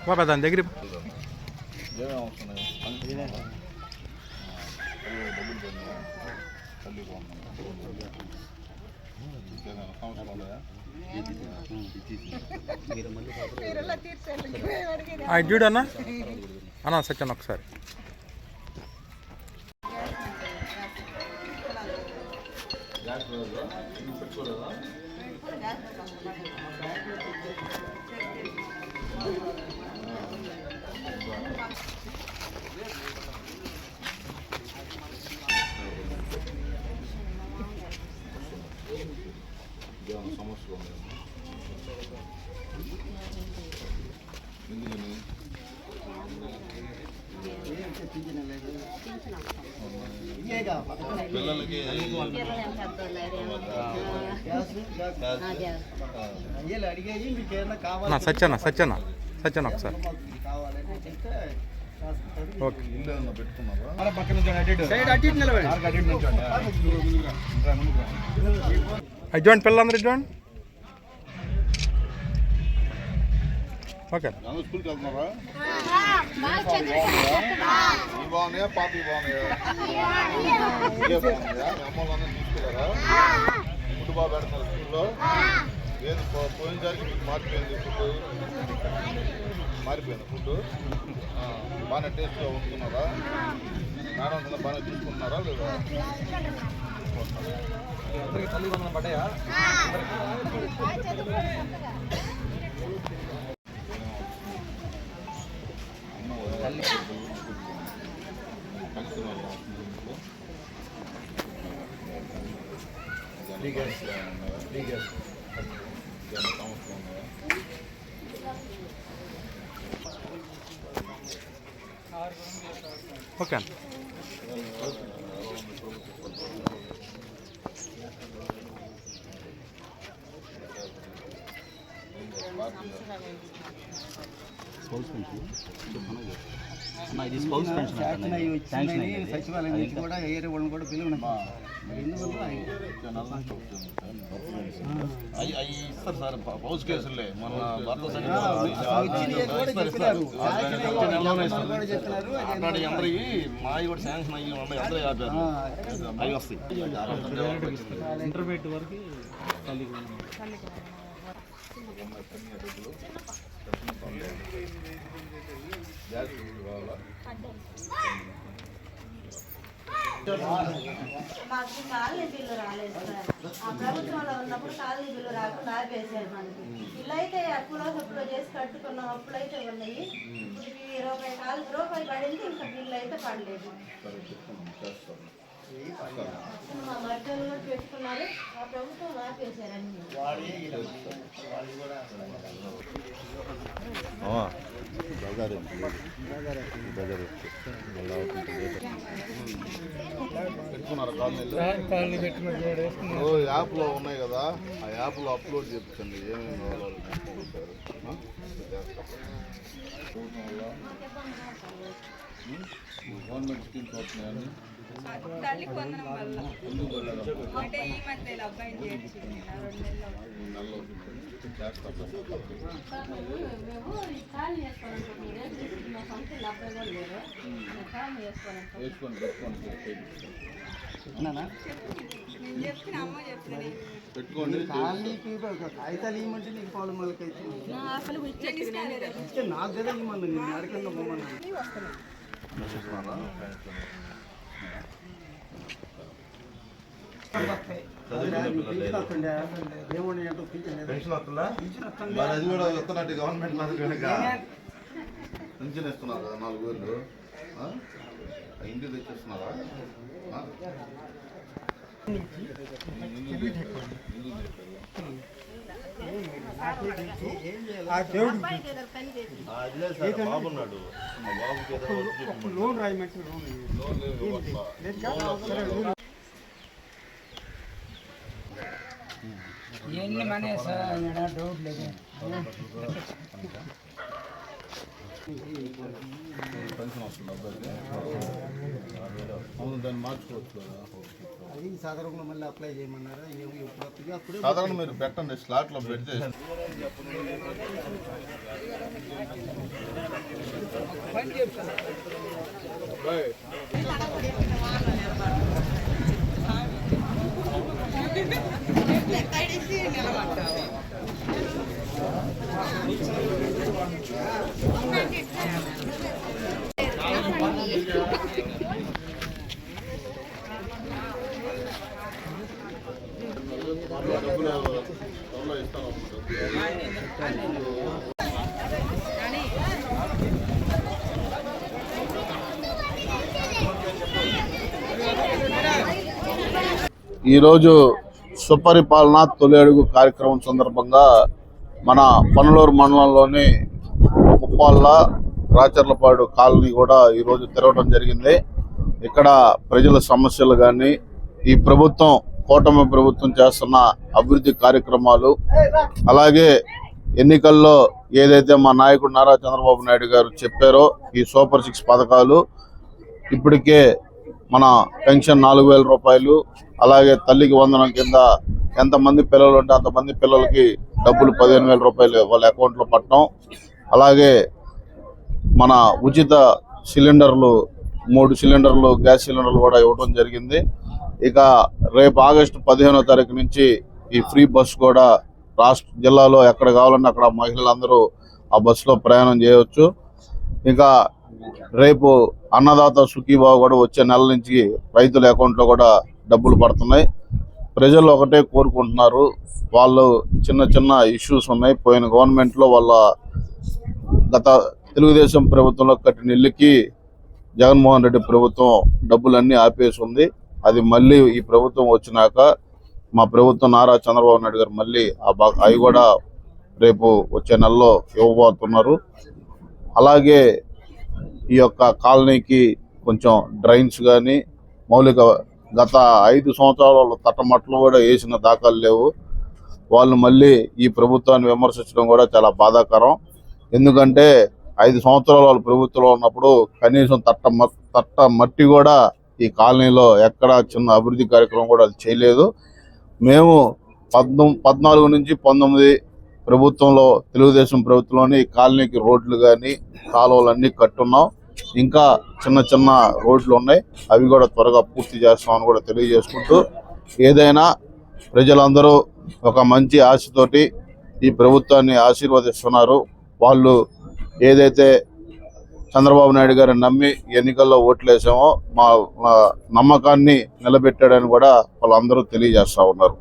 బాబా దాని దగ్గర చూడు అన్న అన్న సత్యన్న ఒకసారి సమస్యలు పిల్లలకి సత్యన్న సత్యన్న సత్యన్న ఒకసారి ఓకే అడ్వాన్స్ పిల్లలందరూ అడ్వాన్స్ ఓకే స్కూల్కి వెళ్తున్నారా? బాగున్నాయా? పాపి బాగున్నాయా? అమ్మలందరూ తీసుకెళ్ళారా? ఫుడ్ బాగా పెడుతున్నారు స్కూల్లో. ఏది పోయినసారికి మీకు మారిపోయింది ఫుడ్? మారిపోయింది ఫుడ్. బాగానే టేస్ట్గా ఉంటున్నారా? మేడం బాగానే చూసుకుంటున్నారా లేదా? తల్లిదండ్రులు పడ్డాయా? ఓకే ఇది స్పౌస్ పెన్షన్ సచివాలయం నుంచి కూడా ఏరే వాళ్ళని కూడా పిలువను ఇస్తారు సార్ పౌజ్ కేసులే మన భర్త అందరికి మావి కూడా శాంక్షన్ అయ్యి ఉన్నాయి అందరూ ఆపారు అవి వస్తాయి ఇంటర్మీడియట్ వరకు మాకు కాలనీ బిల్లు రాలేదు సార్. ఆ ప్రభుత్వంలో ఉన్నప్పుడు కాలనీ బిల్లు రాకుండా ఆపేసారు మనకి. ఇల్లు అయితే అప్పులో సప్పులో చేసి కట్టుకున్నాం, అప్పులైతే ఉన్నాయి. రూపాయి పడింది, ఇంకా బిల్లు అయితే పడలేదు. మా మధ్యలో కూడా పెట్టుకున్నారు, ఆ ప్రభుత్వం ఆపేశారు అన్ని. యాప్లో ఉన్నాయి కదా, ఆ యాప్లో అప్లోడ్ చేయించండి ఏమేమి కావాలి. గవర్నమెంట్ స్కీమ్స్ వస్తున్నాయని పెట్టుకోండి. కాగితాలు ఇవ్వమంటే నీకు పాలు మళ్ళకైతే నాకు కదా ఇవ్వమన్నా నేను అడగకుండా పోమన్నా. అది కూడా వస్తున్నట్టు గవర్నమెంట్ పింఛన్ ఇస్తున్నారు కదా 4,000 ఇంటికి తెచ్చిస్తున్నారా? బాబున్నాడు, బాబుకి లోన్ రాయమంటే ఇవన్నీ మనే డౌట్ లేదు. పెన్షన్ వస్తుంది అబ్బాయికి. అవును, దాన్ని మార్చుకోవచ్చు కదా. అది సాధారణంగా మళ్ళీ అప్లై చేయమన్నారా? ఎప్పుడు అప్పుడే సాధారణ మీరు పెట్టండి, స్లాట్లో పెడితే డబ్బులు త్వరలో ఇస్తాను. ఈరోజు సుపరిపాలన తొలి అడుగు కార్యక్రమం సందర్భంగా మన పనలూరు మండలంలోని ముప్పాళ్ళ రాచర్లపాడు కాలనీ కూడా ఈరోజు తిరగడం జరిగింది. ఇక్కడ ప్రజల సమస్యలు కానీ ఈ ప్రభుత్వం కూటమి ప్రభుత్వం చేస్తున్న అభివృద్ధి కార్యక్రమాలు, అలాగే ఎన్నికల్లో ఏదైతే మా నాయకుడు నారా చంద్రబాబు నాయుడు గారు చెప్పారో ఈ సూపర్ 6 పథకాలు, ఇప్పటికే మన పెన్షన్ 4,000 రూపాయలు, అలాగే తల్లికి వందనం కింద ఎంతమంది పిల్లలు ఉంటే అంతమంది పిల్లలకి డబ్బులు 15,000 రూపాయలు వాళ్ళ అకౌంట్లో పట్టడం, అలాగే మన ఉచిత సిలిండర్లు 3 సిలిండర్లు గ్యాస్ సిలిండర్లు కూడా ఇవ్వడం జరిగింది. ఇక రేపు ఆగస్టు 15వ తారీఖు నుంచి ఈ ఫ్రీ బస్సు కూడా రాష్ట్ర జిల్లాలో ఎక్కడ కావాలన్నా అక్కడ మహిళలందరూ ఆ బస్సులో ప్రయాణం చేయవచ్చు. ఇంకా రేపు అన్నదాత సుఖీభావ కూడా వచ్చే నెల నుంచి రైతుల అకౌంట్లో కూడా డబ్బులు పడుతున్నాయి. ప్రజలు ఒకటే కోరుకుంటున్నారు, వాళ్ళు చిన్న చిన్న ఇష్యూస్ ఉన్నాయి. పోయిన గవర్నమెంట్లో వాళ్ళ గత తెలుగుదేశం ప్రభుత్వంలో కట్టిన ఇల్లుకి జగన్మోహన్ రెడ్డి ప్రభుత్వం డబ్బులన్నీ ఆపేసి ఉంది. అది మళ్ళీ ఈ ప్రభుత్వం వచ్చినాక మా ప్రభుత్వం నారా చంద్రబాబు నాయుడు గారు మళ్ళీ అవి కూడా రేపు వచ్చే నెలలో ఇవ్వబోతున్నారు. అలాగే ఈ యొక్క కాలనీకి కొంచెం డ్రైన్స్ కానీ మౌలిక గత 5 సంవత్సరాల తట్టమట్లు కూడా వేసిన దాఖలు లేవు. వాళ్ళు మళ్ళీ ఈ ప్రభుత్వాన్ని విమర్శించడం కూడా చాలా బాధాకరం. ఎందుకంటే 5 సంవత్సరాలు వాళ్ళ ప్రభుత్వంలో ఉన్నప్పుడు కనీసం తట్ట మట్టి కూడా ఈ కాలనీలో ఎక్కడ చిన్న అభివృద్ధి కార్యక్రమం కూడా అది చేయలేదు. మేము 14 నుంచి 19 ప్రభుత్వంలో తెలుగుదేశం ప్రభుత్వంలోని ఈ కాలనీకి రోడ్లు కానీ కాలువలు అన్నీ కట్టున్నాం. ఇంకా చిన్న చిన్న రోడ్లు ఉన్నాయి, అవి కూడా త్వరగా పూర్తి చేస్తామని కూడా తెలియజేసుకుంటూ, ఏదైనా ప్రజలందరూ ఒక మంచి ఆశతోటి ఈ ప్రభుత్వాన్ని ఆశీర్వదిస్తున్నారు. వాళ్ళు ఏదైతే చంద్రబాబు నాయుడు గారిని నమ్మి ఎన్నికల్లో ఓట్లేసామో మా నమ్మకాన్ని నిలబెట్టాడని కూడా వాళ్ళందరూ తెలియజేస్తూ ఉన్నారు.